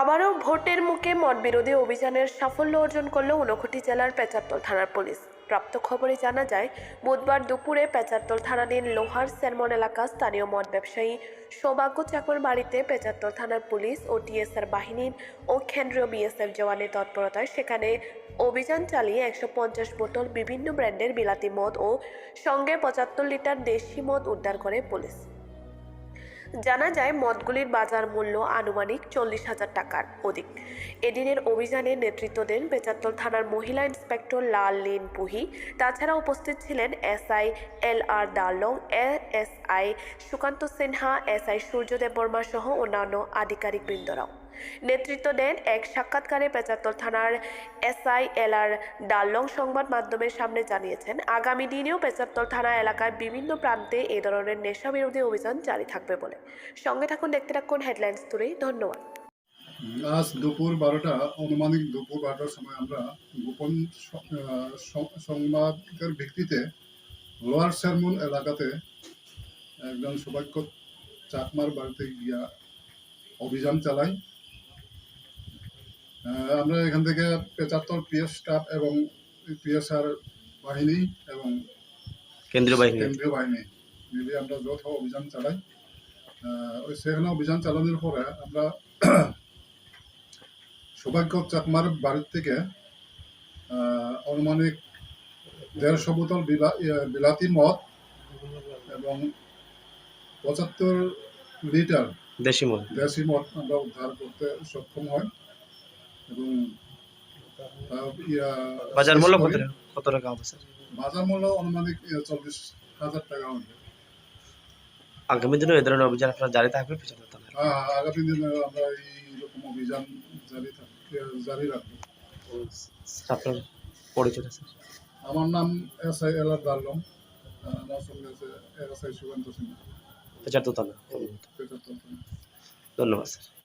আবারও ভোটের মুখে মদ বিরোধী অভিযানের সাফল্য অর্জন করল ঊনকোটি জেলার পেচারতল থানার পুলিশ। প্রাপ্ত খবরে জানা যায়, বুধবার দুপুরে পেচারতল থানাধীন লোহার সেরমন এলাকা স্থানীয় মদ ব্যবসায়ী সৌভাগ্য চাকর বাড়িতে পেচারতল থানার পুলিশ ও টিএসআর বাহিনীর ও কেন্দ্রীয় বিএসএফ জওয়ানের তৎপরতায় সেখানে অভিযান চালিয়ে 150 বোতল বিভিন্ন ব্র্যান্ডের বিলাতি মদ ও সঙ্গে 75 লিটার দেশি মদ উদ্ধার করে পুলিশ। জানা যায়, মদগুলির বাজার মূল্য আনুমানিক 40,000 টাকার অধিক। এদিনের অভিযানে নেতৃত্ব দেন পেচারতল থানার মহিলা ইন্সপেক্টর লাল লিন পুহি। তাছাড়া উপস্থিত ছিলেন SI LR Darlong, ASI Sukanta Sinha, SI Suryadev Barma সহ অন্যান্য আধিকারিকবৃন্দরাও। নেতৃত্ব দেন এক সাক্ষাৎকারে পেচারতল থানার এসআই LR দারলং সংবাদ মাধ্যমের সামনে জানিয়েছেন, আগামী দিনেও পেচারতল থানা এলাকায় বিভিন্ন প্রান্তে এ ধরনের নেশা বিরোধী অভিযান জারি থাকবে বলে। সঙ্গে থাকুন, দেখতে থাকুন হেডলাইন্স তুলে। ধন্যবাদ। আজ দুপুর 12টা, আনুমানিক দুপুর 12টার সময় আমরা গোপন সংবাদের ভিত্তিতে লোয়ার সেরমন এলাকাতে একজন সৌভাগ্য চাকমার বাড়িতে গিয়া অভিযান চালাই। আমরা এখান থেকে পেচারতল পিএস স্টাফ এবং পিএসআর বাহিনী এবং কেন্দ্রীয় বাহিনী মিলিয়ে আমরা যৌথ অভিযান চালাই। সেখানে অভিযান চালানোর পরে আমরা সৌভাগ্য চাকমার বাড়ির থেকে আনুমানিক 150 বোতল বিলাতি মদ এবং 75 লিটার দেশি মদ আমরা উদ্ধার করতে সক্ষম হয় এবং বাজার মূল্য কত টাকা হবে স্যার? বাজার মূল্য আনুমানিক 40,000 টাকা হবে। আগামী দিনে এই ধরনের অভিযান আপনারা জারি থাকবে? আগামী দিনে আমরা এইরকম অভিযান জারি রাখবো। আপনার পরিচয় স্যার? আমার নাম এসআই LR দারলং, আমার সঙ্গে আছে এসআই সুকান্ত সিনহা। ধন্যবাদ স্যার।